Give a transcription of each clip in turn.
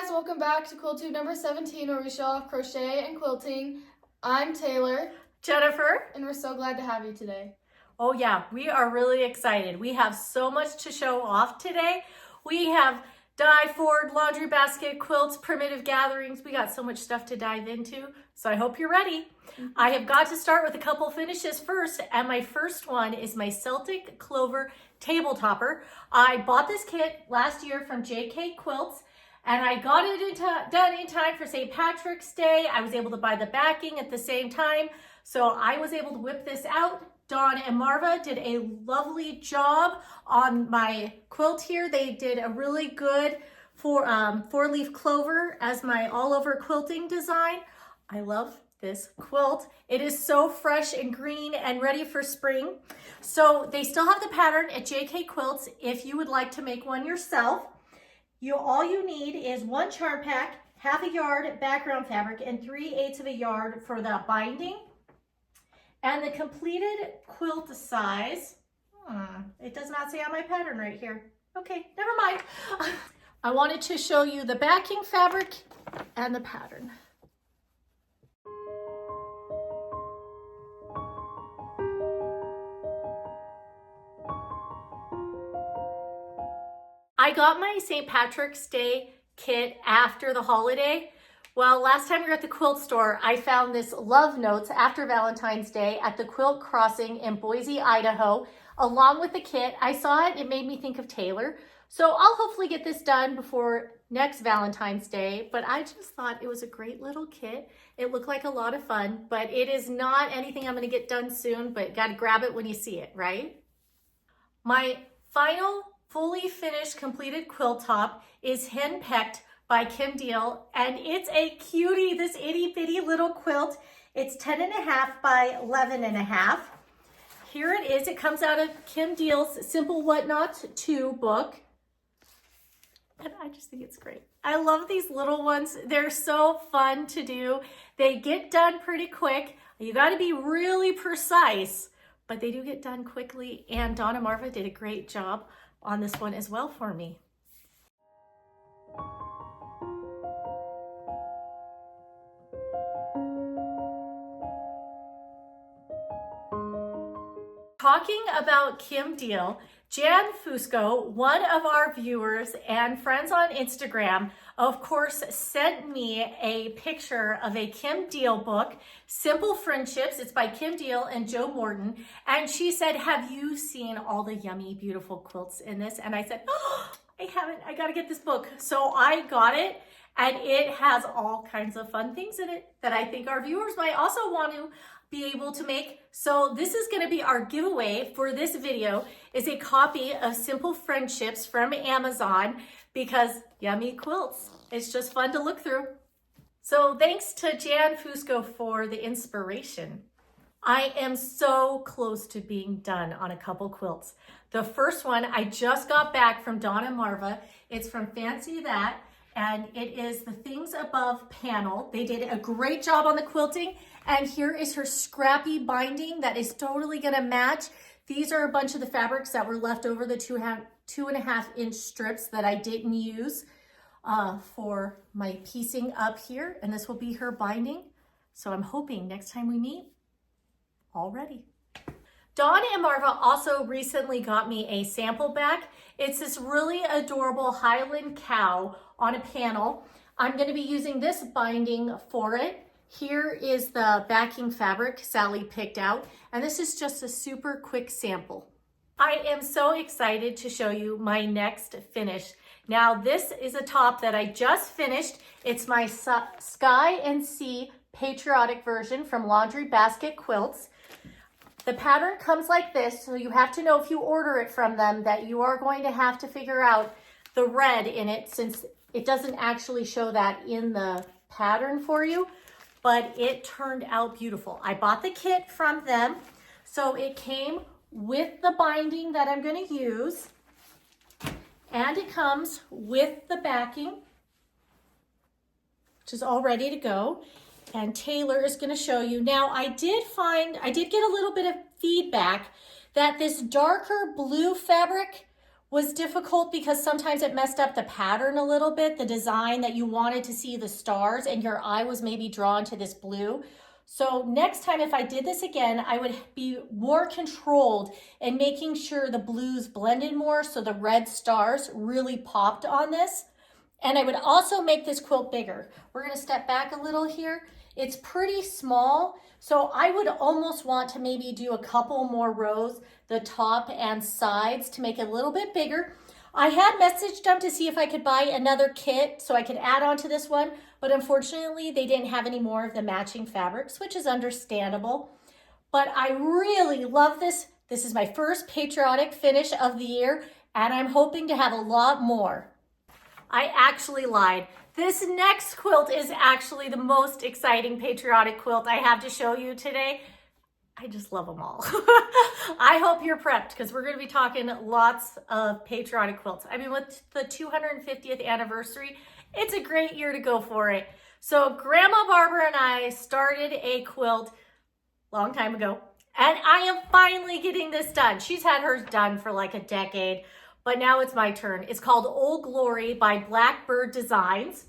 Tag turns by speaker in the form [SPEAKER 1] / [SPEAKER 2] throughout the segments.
[SPEAKER 1] guys, welcome back to QuiltTube number 17 where we show off crochet and quilting. I'm Taylor.
[SPEAKER 2] Jennifer.
[SPEAKER 1] And we're so glad to have you today.
[SPEAKER 2] Oh yeah, we are really excited. We have so much to show off today. We have die-forward laundry basket quilts, primitive gatherings. We got so much stuff to dive into, so I hope you're ready. I have got to start with a couple finishes first, and my first one is my Celtic Clover table topper. I bought this kit last year from JK Quilts, and I got it done in time for St. Patrick's Day. I was able to buy the backing at the same time, so I was able to whip this out. Don and Marva did a lovely job on my quilt here. They did a really good four-leaf clover as my all-over quilting design. I love this quilt. It is so fresh and green and ready for spring. So they still have the pattern at JK Quilts if you would like to make one yourself. All you need is one charm pack, half a yard background fabric, and 3/8 of a yard for the binding. And the completed quilt size, it does not say on my pattern right here. Okay, never mind. I wanted to show you the backing fabric and the pattern. I got my St. Patrick's Day kit after the holiday. Well, last time we were at the quilt store, I found this love notes after Valentine's Day at the Quilt Crossing in Boise, Idaho. Along with the kit, I saw it, it made me think of Taylor. So I'll hopefully get this done before next Valentine's Day, but I just thought it was a great little kit. It looked like a lot of fun, but it is not anything I'm gonna get done soon, but gotta grab it when you see it, right? My final fully finished completed quilt top is henpecked by Diehl, and it's a cutie, this itty bitty little quilt. It's 10.5 by 11.5. Here it is. It comes out of Diehl's Simple Whatnot 2 book. And I just think it's great. I love these little ones. They're so fun to do. They get done pretty quick. You got to be really precise, but they do get done quickly. And Don and Marva did a great job on this one as well for me. Talking about Diehl, Jan Fusco, one of our viewers and friends on Instagram, of course, sent me a picture of a Diehl book, Simple Friendships. It's by Diehl and Joe Morton. And she said, have you seen all the yummy, beautiful quilts in this? And I said, oh, I haven't. I got to get this book. So I got it, and it has all kinds of fun things in it that I think our viewers might also want to be able to make. So this is going to be our giveaway for this video, is a copy of Simple Friendships from Amazon, because yummy quilts. It's just fun to look through. So thanks to Jan Fusco for the inspiration. I am so close to being done on a couple quilts. The first one I just got back from Don and Marva. It's from Fancy That, and it is the Things Above panel. They did a great job on the quilting, and here is her Scrappy binding that is totally gonna match. These are a bunch of the fabrics that were left over, the 2.5 inch strips that I didn't use for my piecing up here, and this will be her binding. So I'm hoping next time we meet, all ready. Don and Marva also recently got me a sample back. It's this really adorable Highland cow on a panel. I'm going to be using this binding for it. Here is the backing fabric Salli picked out, and this is just a super quick sample. I am so excited to show you my next finish. Now, this is a top that I just finished. It's my Sky and Sea Patriotic version from Laundry Basket Quilts. The pattern comes like this, so you have to know if you order it from them that you are going to have to figure out the red in it, since it doesn't actually show that in the pattern for you, but it turned out beautiful. I bought the kit from them, so it came with the binding that I'm going to use, and it comes with the backing, which is all ready to go. And Taylor is going to show you. Now, I did get a little bit of feedback that this darker blue fabric was difficult because sometimes it messed up the pattern a little bit, the design that you wanted to see the stars and your eye was maybe drawn to this blue. So next time if I did this again, I would be more controlled in making sure the blues blended more so the red stars really popped on this. And I would also make this quilt bigger. We're gonna step back a little here. It's pretty small, so I would almost want to maybe do a couple more rows, the top and sides, to make it a little bit bigger. I had messaged them to see if I could buy another kit so I could add on to this one, but unfortunately they didn't have any more of the matching fabrics, which is understandable. But I really love this. This is my first Patriotic finish of the year, and I'm hoping to have a lot more. I actually lied. This next quilt is actually the most exciting Patriotic quilt I have to show you today. I just love them all. I hope you're prepped because we're going to be talking lots of Patriotic quilts. I mean, with the 250th anniversary, it's a great year to go for it. So Grandma Barbara and I started a quilt a long time ago, and I am finally getting this done. She's had hers done for like a decade, but now it's my turn. It's called Old Glory by Blackbird Designs.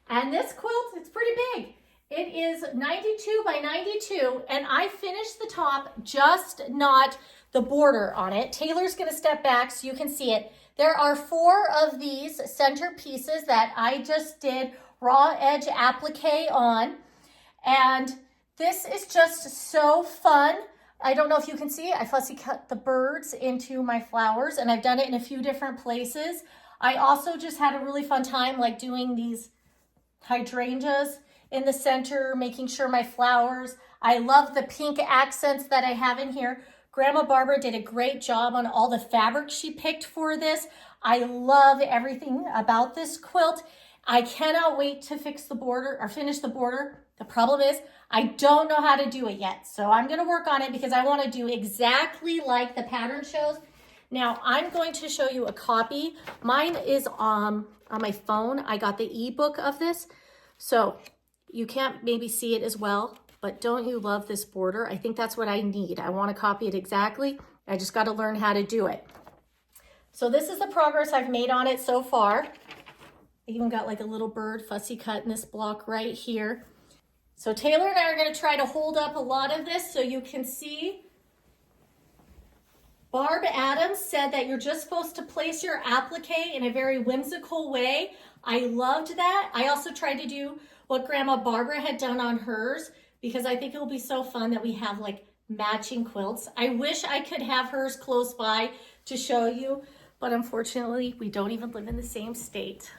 [SPEAKER 2] And this quilt, it's pretty big. It is 92 by 92, and I finished the top, just not the border on it. Taylor's gonna step back so you can see it. There are 4 of these center pieces that I just did raw edge applique on, and this is just so fun. I don't know if you can see, I fussy cut the birds into my flowers, and I've done it in a few different places. I also just had a really fun time like doing these hydrangeas in the center, making sure my flowers. I love the pink accents that I have in here. Grandma Barbara did a great job on all the fabric she picked for this. I love everything about this quilt. I cannot wait to fix the border or finish the border. The problem is I don't know how to do it yet. So I'm gonna work on it because I wanna do exactly like the pattern shows. Now I'm going to show you a copy. Mine is on my phone. I got the ebook of this. So you can't maybe see it as well, but don't you love this border? I think that's what I need. I want to copy it exactly. I just got to learn how to do it. So this is the progress I've made on it so far. I even got like a little bird fussy cut in this block right here. So Taylor and I are going to try to hold up a lot of this so you can see. Barb Adams said that you're just supposed to place your applique in a very whimsical way. I loved that. I also tried to do what Grandma Barbara had done on hers because I think it'll be so fun that we have like matching quilts. I wish I could have hers close by to show you, but unfortunately we don't even live in the same state.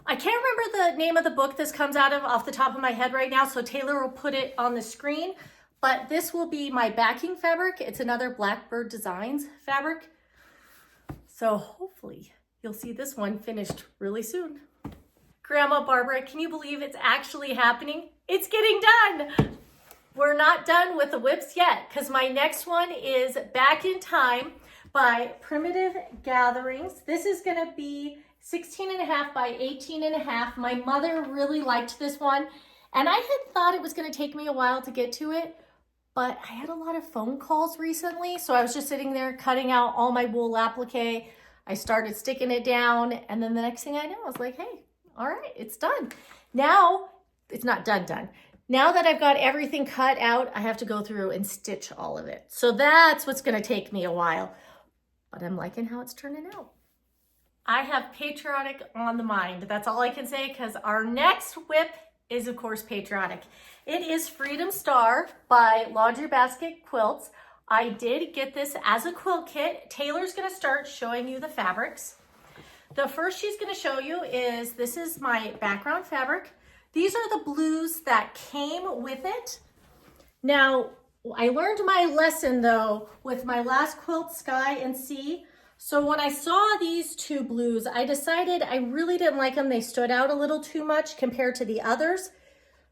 [SPEAKER 2] I can't remember the name of the book this comes out of off the top of my head right now, so Taylor will put it on the screen, but this will be my backing fabric. It's another Blackbird Designs fabric. So hopefully you'll see this one finished really soon. Grandma Barbara, can you believe it's actually happening? It's getting done. We're not done with the whips yet because my next one is Back in Time by Primitive Gatherings. This is gonna be 16.5 by 18.5. My mother really liked this one, and I had thought it was gonna take me a while to get to it, but I had a lot of phone calls recently, so I was just sitting there cutting out all my wool applique. I started sticking it down, and then the next thing I know, I was like, hey, all right, it's done. Now, it's not done. Now that I've got everything cut out, I have to go through and stitch all of it. So that's what's gonna take me a while, but I'm liking how it's turning out. I have Patriotic on the mind. That's all I can say because our next whip is of course Patriotic. It is Freedom Star by Laundry Basket Quilts. I did get this as a quilt kit. Taylor's gonna start showing you the fabrics. The first she's gonna show you is, this is my background fabric. These are the blues that came with it. Now, I learned my lesson though with my last quilt, Sky and Sea. So when I saw these 2 blues, I decided I really didn't like them. They stood out a little too much compared to the others.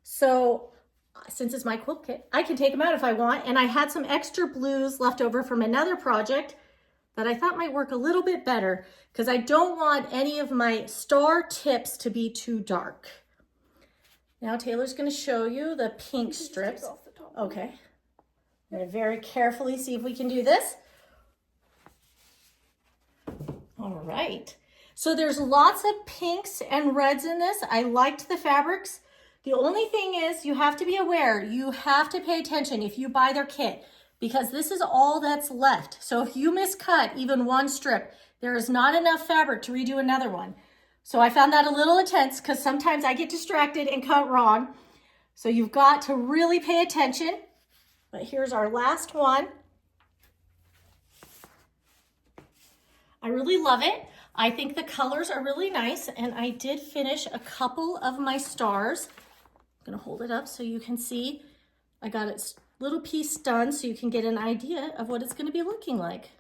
[SPEAKER 2] So since it's my quilt kit, I can take them out if I want. And I had some extra blues left over from another project that I thought might work a little bit better because I don't want any of my star tips to be too dark. Now Taylor's going to show you the pink strips. Okay. I'm going to very carefully see if we can do this. All right. So there's lots of pinks and reds in this. I liked the fabrics. The only thing is you have to be aware, you have to pay attention if you buy their kit because this is all that's left. So if you miscut even one strip, there is not enough fabric to redo another one. So I found that a little intense because sometimes I get distracted and cut wrong. So you've got to really pay attention. But here's our last one. I really love it. I think the colors are really nice, and I did finish a couple of my stars. I'm gonna hold it up so you can see. I got its little piece done so you can get an idea of what it's gonna be looking like.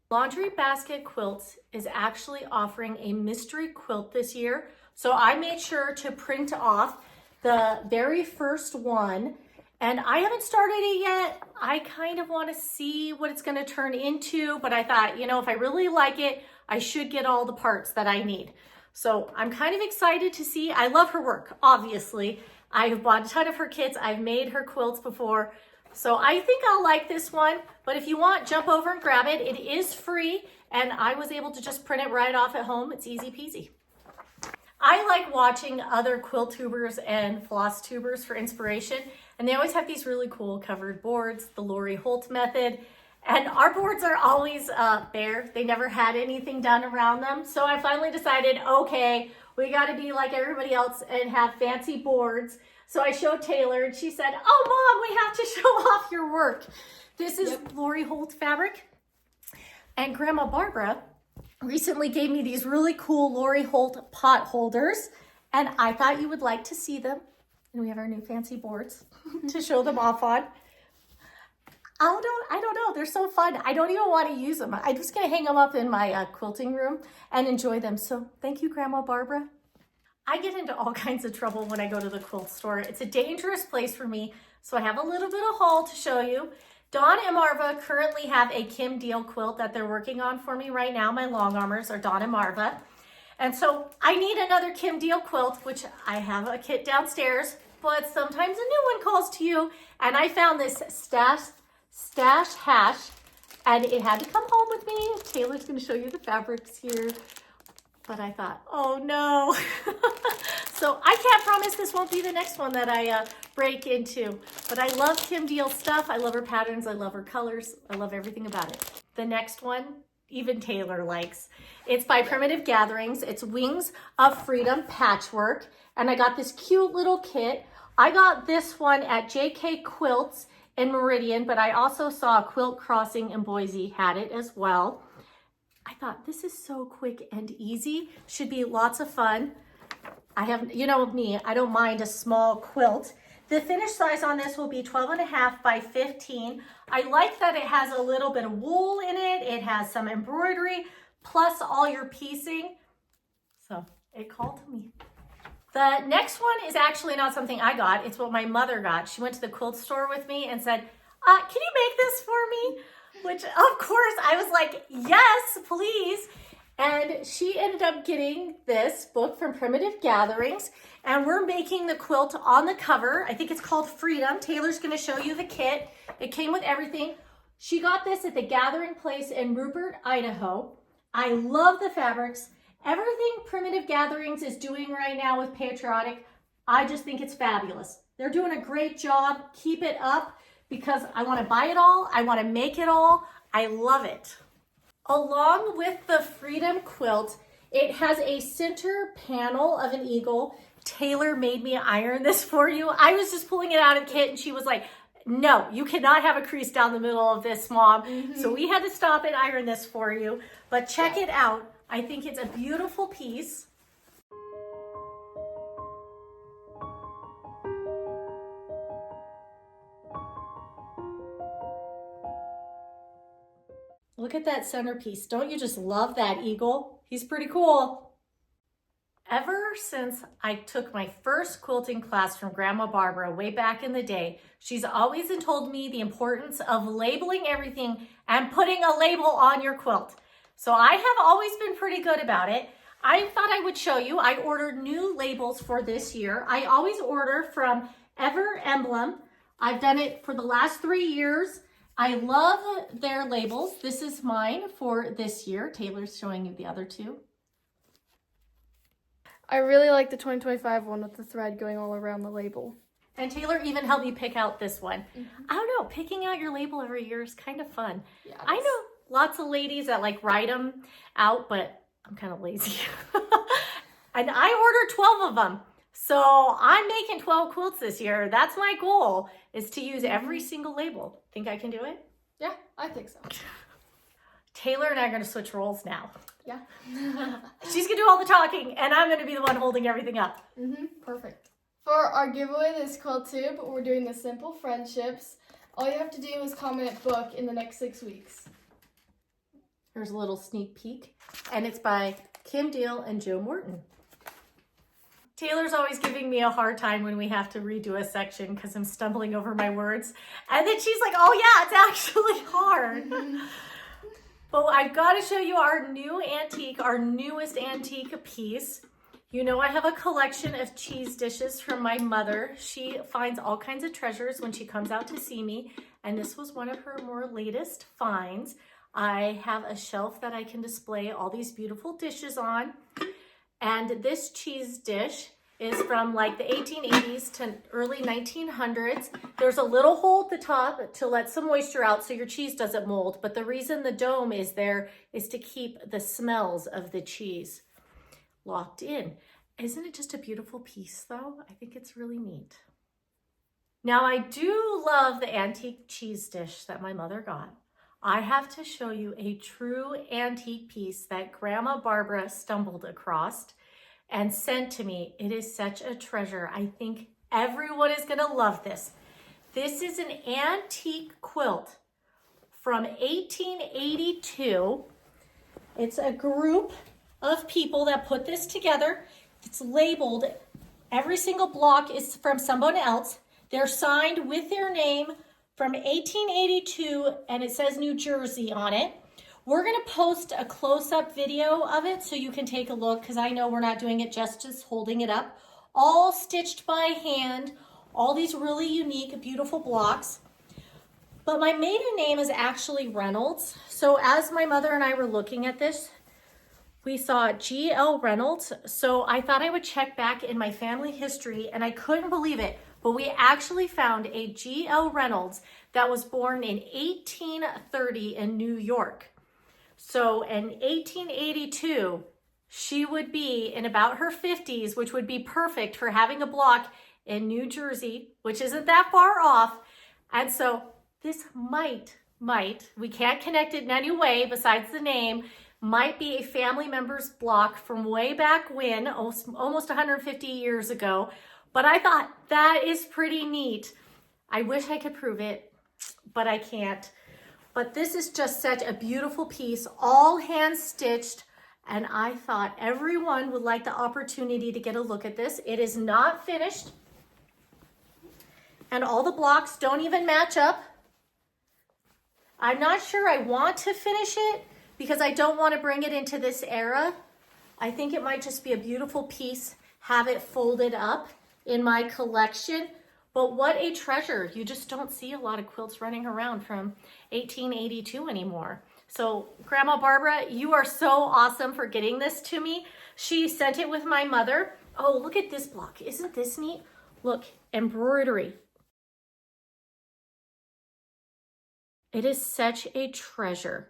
[SPEAKER 2] Laundry Basket Quilts is actually offering a mystery quilt this year. So I made sure to print off the very first one, and I haven't started it yet. I kind of want to see what it's going to turn into, but I thought, you know, if I really like it, I should get all the parts that I need. So I'm kind of excited to see. I love her work, obviously. I have bought a ton of her kits. I've made her quilts before. So I think I'll like this one, but if you want, jump over and grab it. It is free, and I was able to just print it right off at home. It's easy peasy. I like watching other quilt tubers and floss tubers for inspiration, and they always have these really cool covered boards, the Lorie Holt method, and our boards are always bare. They never had anything done around them, so I finally decided, okay, we got to be like everybody else and have fancy boards. So I showed Taylor, and she said, oh, Mom, we have to show off your work. This is Lorie Holt fabric, and Grandma Barbara recently gave me these really cool Lorie Holt pot holders, and I thought you would like to see them. And we have our new fancy boards to show them off on. I don't know. They're so fun. I don't even want to use them. I'm just going to hang them up in my quilting room and enjoy them. So thank you, Grandma Barbara. I get into all kinds of trouble when I go to the quilt store. It's a dangerous place for me. So I have a little bit of haul to show you. Don and Marva currently have a Kim Diehl quilt that they're working on for me right now. My long armors are Don and Marva. And so I need another Kim Diehl quilt, which I have a kit downstairs, but sometimes a new one calls to you. And I found this stash hash, and it had to come home with me. Taylor's going to show you the fabrics here. But I thought, oh no. So I can't promise this won't be the next one that I break into. But I love Kim Diehl stuff. I love her patterns. I love her colors. I love everything about it. The next one, even Taylor likes. It's by Primitive Gatherings. It's Wings of Freedom patchwork. And I got this cute little kit. I got this one at JK Quilts in Meridian, but I also saw Quilt Crossing in Boise had it as well. I thought this is so quick and easy. Should be lots of fun. I have, you know me, I don't mind a small quilt. The finished size on this will be 12.5 by 15. I like that it has a little bit of wool in it. It has some embroidery, plus all your piecing. So it called to me. The next one is actually not something I got. It's what my mother got. She went to the quilt store with me and said, can you make this for me? Which, of course, I was like, yes, please. And she ended up getting this book from Primitive Gatherings, and we're making the quilt on the cover. I think it's called Freedom. Taylor's going to show you the kit. It came with everything. She got this at the Gathering Place in Rupert, Idaho. I love the fabrics. Everything Primitive Gatherings is doing right now with Patriotic, I just think it's fabulous. They're doing a great job. Keep it up, because I want to buy it all. I want to make it all. I love it. Along with the Freedom quilt, it has a center panel of an eagle. Taylor made me iron this for you. I was just pulling it out of the kit, and she was like, no, you cannot have a crease down the middle of this, Mom. So we had to stop and iron this for you. But check it out. I think it's a beautiful piece. Look at that centerpiece. Don't you just love that eagle? He's pretty cool. Ever since I took my first quilting class from Grandma Barbara way back in the day, she's always told me the importance of labeling everything and putting a label on your quilt. So I have always been pretty good about it. I thought I would show you. I ordered new labels for this year. I always order from EverEmblem. I've done it for the last 3 years. I love their labels. This is mine for this year. Taylor's showing you the other two.
[SPEAKER 1] I really like the 2025 one with the thread going all around the label.
[SPEAKER 2] And Taylor even helped me pick out this one. I don't know, picking out your label every year is kind of fun. Yeah, I know lots of ladies that like write them out, but I'm kind of lazy. And I ordered 12 of them. So I'm making 12 quilts this year. That's my goal, is to use every single label. Think I can do it?
[SPEAKER 1] Yeah, I think so.
[SPEAKER 2] Taylor and I are going to switch roles now.
[SPEAKER 1] Yeah.
[SPEAKER 2] She's going to do all the talking, and I'm going to be the one holding everything up.
[SPEAKER 1] Perfect. For our giveaway this quilt tube, we're doing the Simple Friendships. All you have to do is comment book in the next 6 weeks.
[SPEAKER 2] Here's a little sneak peek, and it's by Kim Diehl and Joe Morton. Taylor's always giving me a hard time when we have to redo a section because I'm stumbling over my words. And then she's like, oh yeah, it's actually hard. But I've got to show you our new antique, our newest antique piece. You know, I have a collection of cheese dishes from my mother. She finds all kinds of treasures when she comes out to see me. And this was one of her more latest finds. I have a shelf that I can display all these beautiful dishes on. And this cheese dish is from like the 1880s to early 1900s. There's a little hole at the top to let some moisture out so your cheese doesn't mold. But the reason the dome is there is to keep the smells of the cheese locked in. Isn't it just a beautiful piece though? I think it's really neat. Now I do love the antique cheese dish that my mother got. I have to show you a true antique piece that Grandma Barbara stumbled across and sent to me. It is such a treasure. I think everyone is going to love this. This is an antique quilt from 1882. It's a group of people that put this together. It's labeled. Every single block is from someone else. They're signed with their name from 1882, and it says New Jersey on it. We're gonna post a close-up video of it so you can take a look, because I know we're not doing it justice holding it up. All stitched by hand, all these really unique, beautiful blocks. But my maiden name is actually Reynolds. So as my mother and I were looking at this, we saw G.L. Reynolds. So I thought I would check back in my family history, and I couldn't believe it. But we actually found a G.L. Reynolds that was born in 1830 in New York. So in 1882, she would be in about her 50s, which would be perfect for having a block in New Jersey, which isn't that far off. And so this might, we can't connect it in any way besides the name, might be a family member's block from way back when, almost 150 years ago. But I thought that is pretty neat. I wish I could prove it, but I can't. But this is just such a beautiful piece, all hand stitched. And I thought everyone would like the opportunity to get a look at this. It is not finished. And all the blocks don't even match up. I'm not sure I want to finish it because I don't want to bring it into this era. I think it might just be a beautiful piece, have it folded up in my collection. But what a treasure. You just don't see a lot of quilts running around from 1882 anymore. So Grandma Barbara, you are so awesome for getting this to me. She sent it with my mother. Oh, look at this block. Isn't this neat? Look, embroidery. It is such a treasure.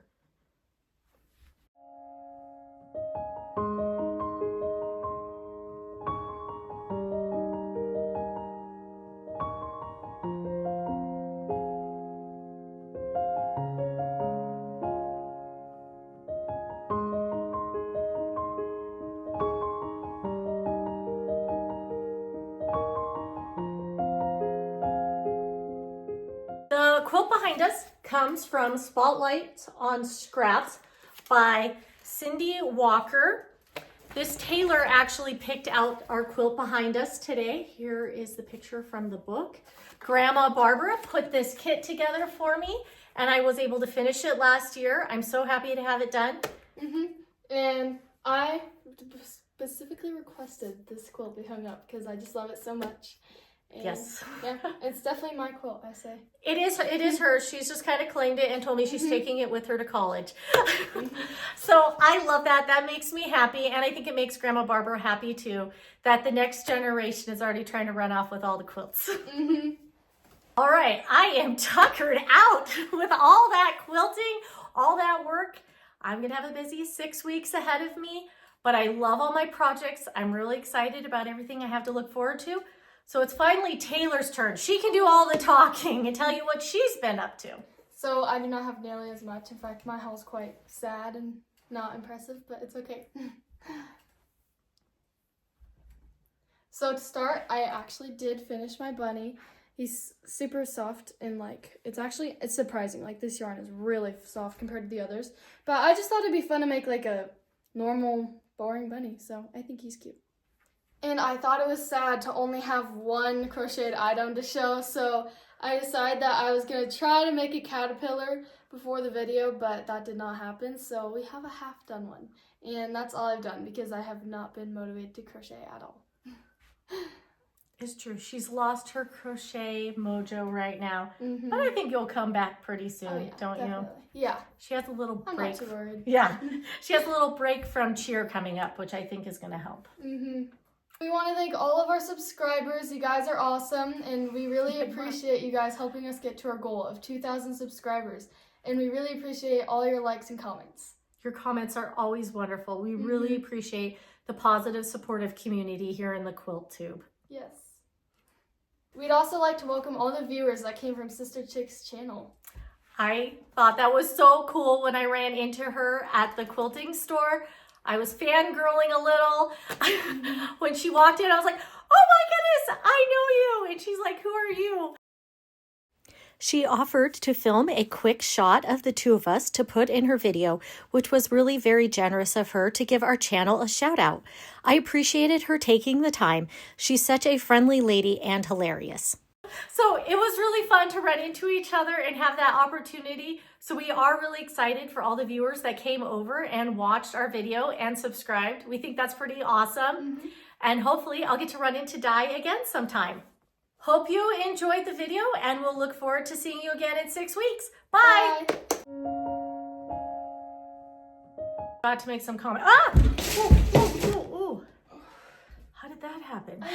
[SPEAKER 2] The quilt behind us comes from Spotlight on Scraps by Cindy Walker. This tailor actually picked out our quilt behind us today. Here is the picture from the book. Grandma Barbara put this kit together for me, and I was able to finish it last year. I'm so happy to have it done.
[SPEAKER 1] And I specifically requested this quilt be hung up because I just love it so much. And
[SPEAKER 2] yes.
[SPEAKER 1] Yeah, it's definitely my quilt, I say.
[SPEAKER 2] It is hers. She's just kind of claimed it and told me she's taking it with her to college. So I love that. That makes me happy. And I think it makes Grandma Barbara happy too, that the next generation is already trying to run off with all the quilts. All right, I am tuckered out with all that quilting, all that work. I'm gonna have a busy 6 weeks ahead of me, but I love all my projects. I'm really excited about everything I have to look forward to. So it's finally Taylor's turn. She can do all the talking and tell you what she's been up to.
[SPEAKER 1] So I do not have nearly as much. In fact, my haul's quite sad and not impressive, but it's okay. So to start, I actually did finish my bunny. He's super soft and like, it's surprising. Like this yarn is really soft compared to the others. But I just thought it'd be fun to make like a normal, boring bunny. So I think he's cute. And I thought it was sad to only have one crocheted item to show. So I decided that I was going to try to make a caterpillar before the video, but that did not happen. So we have a half done one. And that's all I've done because I have not been motivated to crochet at all.
[SPEAKER 2] It's true. She's lost her crochet mojo right now. But I think you'll come back pretty soon, don't
[SPEAKER 1] definitely.
[SPEAKER 2] you?
[SPEAKER 1] Yeah.
[SPEAKER 2] She has a little break.
[SPEAKER 1] I'm not too worried.
[SPEAKER 2] Yeah. She has a little break from cheer coming up, which I think is going to help.
[SPEAKER 1] We want to thank all of our subscribers. You guys are awesome, and we really appreciate you guys helping us get to our goal of 2,000 subscribers. And we really appreciate all your likes and comments.
[SPEAKER 2] Your comments are always wonderful. We really appreciate the positive, supportive community here in the Quilt Tube.
[SPEAKER 1] Yes. We'd also like to welcome all the viewers that came from Sister Chick's channel.
[SPEAKER 2] I thought that was so cool when I ran into her at the quilting store. I was fangirling a little. When she walked in, I was like, oh my goodness, I know you. And she's like, who are you? She offered to film a quick shot of the two of us to put in her video, which was really very generous of her to give our channel a shout out. I appreciated her taking the time. She's such a friendly lady and hilarious. So it was really fun to run into each other and have that opportunity. So we are really excited for all the viewers that came over and watched our video and subscribed. We think that's pretty awesome. And hopefully I'll get to run into Diehl again sometime. Hope you enjoyed the video and we'll look forward to seeing you again in 6 weeks. Bye. Got to make some comment. Ah! Ooh, ooh, ooh, ooh. How did that happen?